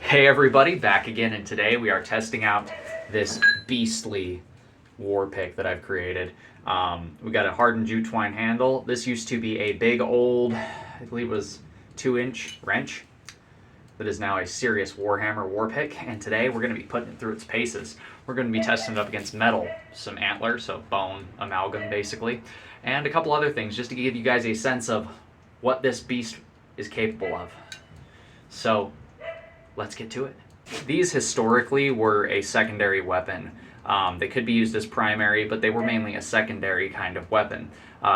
Hey everybody, back again, and today we are testing out this beastly war pick that I've created. We got a hardened jute twine handle. This used to be a big old, I believe it was 2-inch wrench that is now a serious Warhammer war pick, and today we're going to be putting it through its paces. We're going to be testing it up against metal, some antlers, so bone amalgam basically, and a couple other things just to give you guys a sense of what this beast is capable of. So let's get to it. These historically were a secondary weapon. They could be used as primary, but they were mainly a secondary kind of weapon.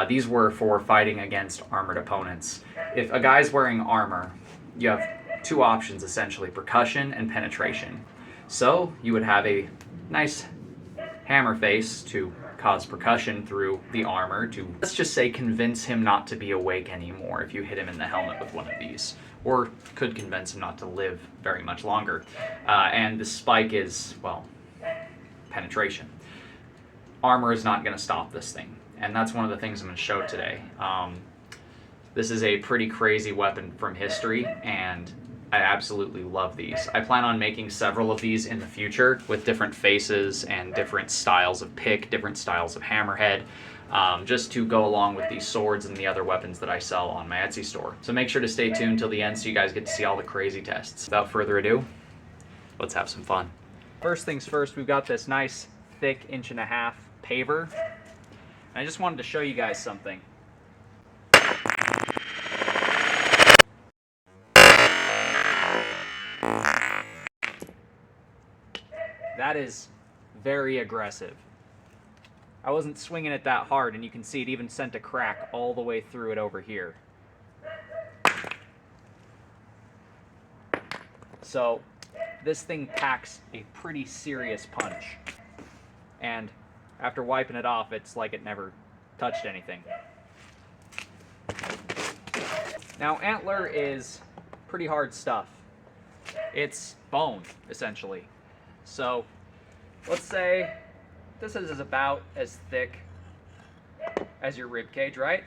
These were for fighting against armored opponents. If a guy's wearing armor, you have two options essentially, percussion and penetration. So you would have a nice hammer face to cause percussion through the armor to, let's just say, convince him not to be awake anymore if you hit him in the helmet with one of these, or could convince him not to live very much longer. And the spike is, well, penetration. Armor is not going to stop this thing, and that's one of the things I'm going to show today. This is a pretty crazy weapon from history, and I absolutely love these. I plan on making several of these in the future with different faces and different styles of pick, different styles of hammerhead, just to go along with these swords and the other weapons that I sell on my Etsy store. So make sure to stay tuned till the end so you guys get to see all the crazy tests. Without further ado, let's have some fun. First things first, we've got this nice thick 1.5-inch paver. And I just wanted to show you guys something. That is very aggressive. I wasn't swinging it that hard, and you can see it even sent a crack all the way through it over here. So this thing packs a pretty serious punch. And after wiping it off, it's like it never touched anything. Now, antler is pretty hard stuff. It's bone, essentially. So let's say this is about as thick as your rib cage, right?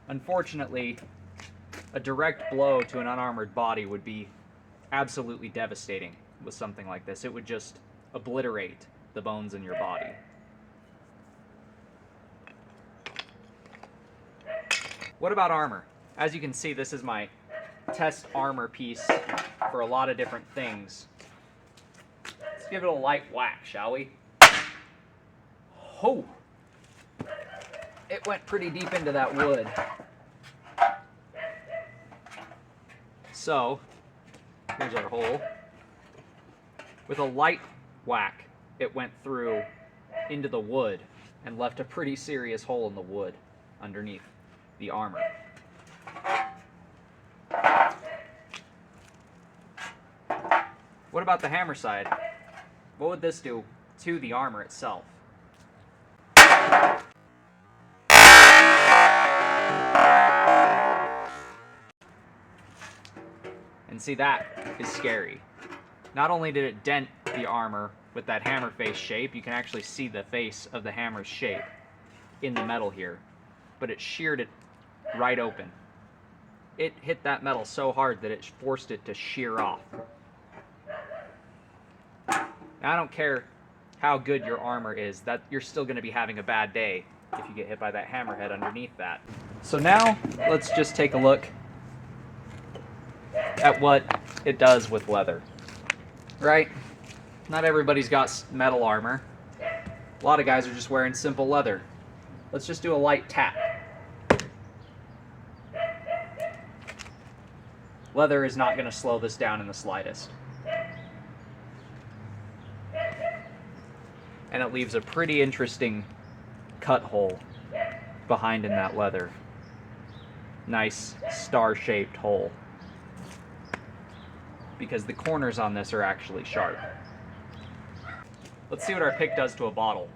Unfortunately, a direct blow to an unarmored body would be absolutely devastating with something like this. It would just obliterate the bones in your body. What about armor? As you can see, this is my test armor piece for a lot of different things. Let's give it a light whack, shall we? Oh! It went pretty deep into that wood. So, here's our hole. With a light whack, it went through into the wood and left a pretty serious hole in the wood underneath the armor. What about the hammer side? What would this do to the armor itself? And see, that is scary. Not only did it dent the armor with that hammer face shape, you can actually see the face of the hammer's shape in the metal here, but it sheared it right open. It hit that metal so hard that it forced it to shear off. Now, I don't care how good your armor is, that you're still going to be having a bad day if you get hit by that hammerhead underneath that. So now, let's just take a look at what it does with leather. Right? Not everybody's got metal armor. A lot of guys are just wearing simple leather. Let's just do a light tap. Leather is not going to slow this down in the slightest. And it leaves a pretty interesting cut hole behind in that leather. Nice star-shaped hole. Because the corners on this are actually sharp. Let's see what our pick does to a bottle.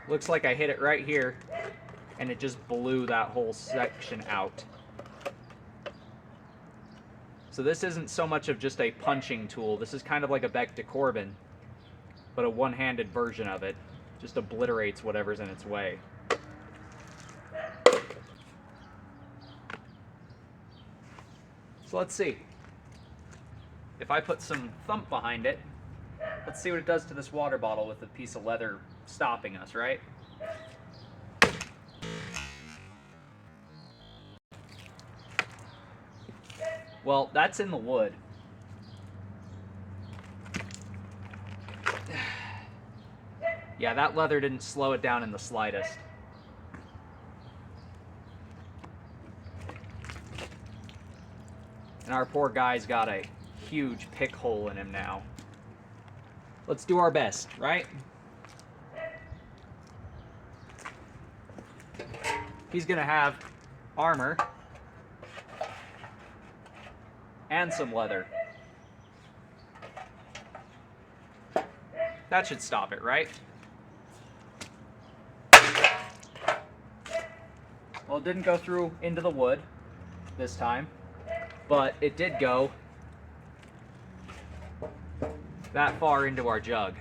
Looks like I hit it right here, and it just blew that whole section out. So this isn't so much of just a punching tool. This is kind of like a Beck de Corbin, but a one-handed version of it. Just obliterates whatever's in its way. So let's see. If I put some thump behind it, let's see what it does to this water bottle with a piece of leather stopping us, right? Well, that's in the wood. Yeah, that leather didn't slow it down in the slightest. And our poor guy's got a huge pick hole in him now. Let's do our best, right? He's gonna have armor and some leather. That should stop it, right? Well, it didn't go through into the wood this time, but it did go that far into our jug.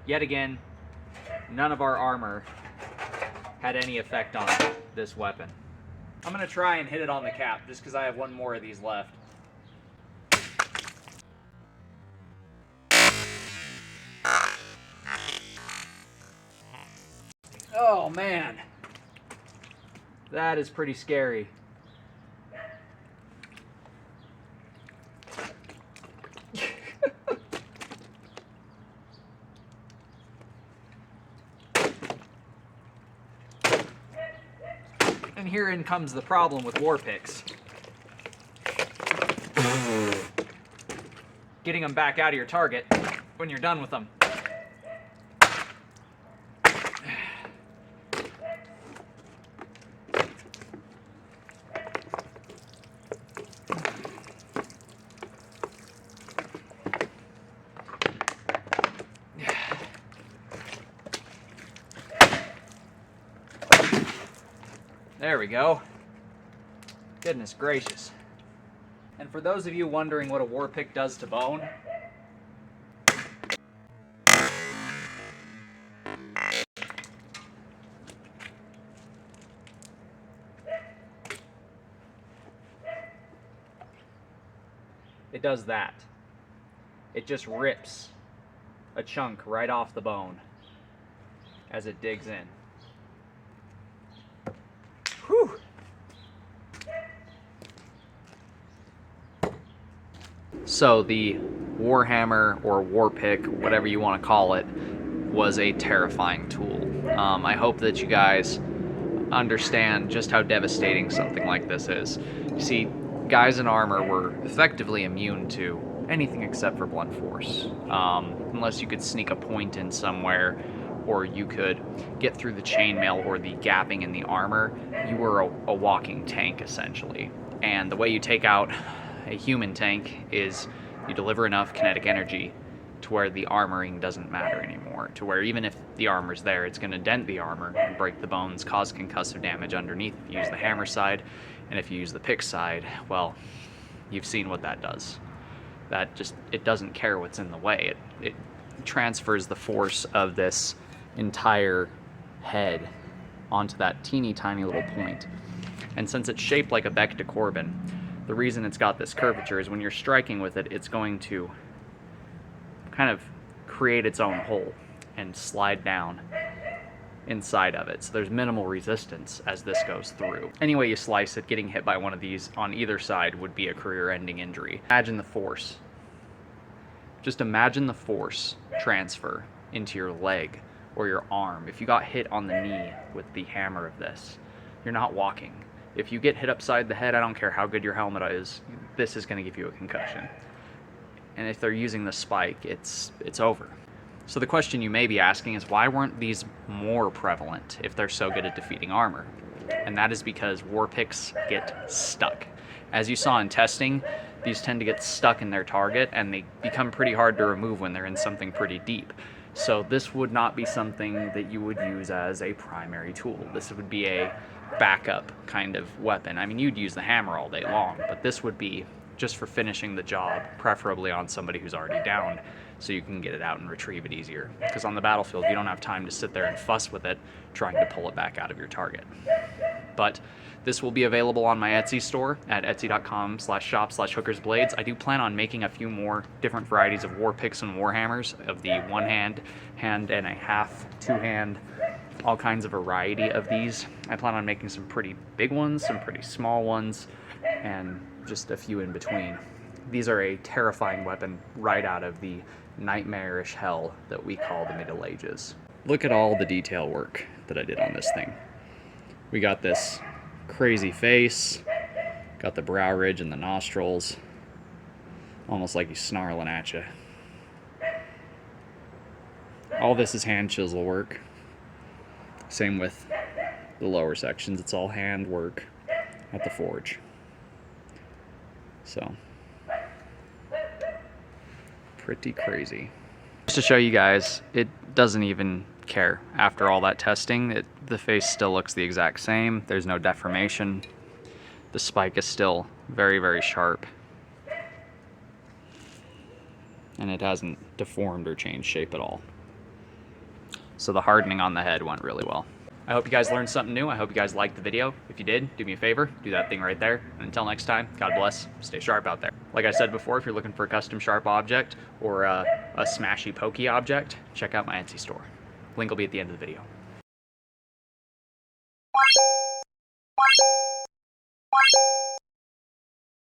Yet again, none of our armor had any effect on this weapon. I'm gonna try and hit it on the cap just because I have one more of these left. Oh man, that is pretty scary. And herein comes the problem with war picks. Getting them back out of your target when you're done with them. There we go. Goodness gracious. And for those of you wondering what a war pick does to bone, it does that. It just rips a chunk right off the bone as it digs in. Whew. So the Warhammer or war pick, whatever you want to call it, was a terrifying tool. I hope that you guys understand just how devastating something like this is. You see, guys in armor were effectively immune to anything except for blunt force, unless you could sneak a point in somewhere, or you could get through the chainmail or the gapping in the armor. You were a walking tank, essentially. And the way you take out a human tank is you deliver enough kinetic energy to where the armoring doesn't matter anymore, to where even if the armor's there, it's going to dent the armor and break the bones, cause concussive damage underneath if you use the hammer side, and if you use the pick side, well, you've seen what that does. That just, it doesn't care what's in the way. It transfers the force of this entire head onto that teeny tiny little point. And since it's shaped like a Beck de Corbin, the reason it's got this curvature is when you're striking with it, it's going to kind of create its own hole and slide down inside of it. So there's minimal resistance as this goes through. Any way you slice it, getting hit by one of these on either side would be a career-ending injury. Imagine the force. Just imagine the force transfer into your leg or your arm. If you got hit on the knee with the hammer of this, you're not walking. If you get hit upside the head, I don't care how good your helmet is, this is going to give you a concussion. And if they're using the spike, it's over. So the question you may be asking is, why weren't these more prevalent if they're so good at defeating armor? And that is because war picks get stuck. As you saw in testing, these tend to get stuck in their target and they become pretty hard to remove when they're in something pretty deep. So this would not be something that you would use as a primary tool. This would be a backup kind of weapon. I mean, you'd use the hammer all day long, but this would be just for finishing the job, preferably on somebody who's already downed, so you can get it out and retrieve it easier. Because on the battlefield, you don't have time to sit there and fuss with it, trying to pull it back out of your target. But this will be available on my Etsy store at etsy.com/shop/hookersblades. I do plan on making a few more different varieties of war picks and war hammers, of the 1 hand, hand and a half, 2 hand, all kinds of variety of these. I plan on making some pretty big ones, some pretty small ones, and just a few in between. These are a terrifying weapon right out of the nightmarish hell that we call the Middle Ages. Look at all the detail work that I did on this thing. We got this crazy face, got the brow ridge and the nostrils, almost like he's snarling at you. All this is hand chisel work. Same with the lower sections, it's all hand work at the forge. So, pretty crazy. Just to show you guys, it doesn't even care. After all that testing, the face still looks the exact same. There's no deformation. The spike is still very, very sharp. And it hasn't deformed or changed shape at all. So the hardening on the head went really well. I hope you guys learned something new. I hope you guys liked the video. If you did, do me a favor, do that thing right there. And until next time, God bless, stay sharp out there. Like I said before, if you're looking for a custom sharp object or a smashy pokey object, check out my Etsy store. Link will be at the end of the video.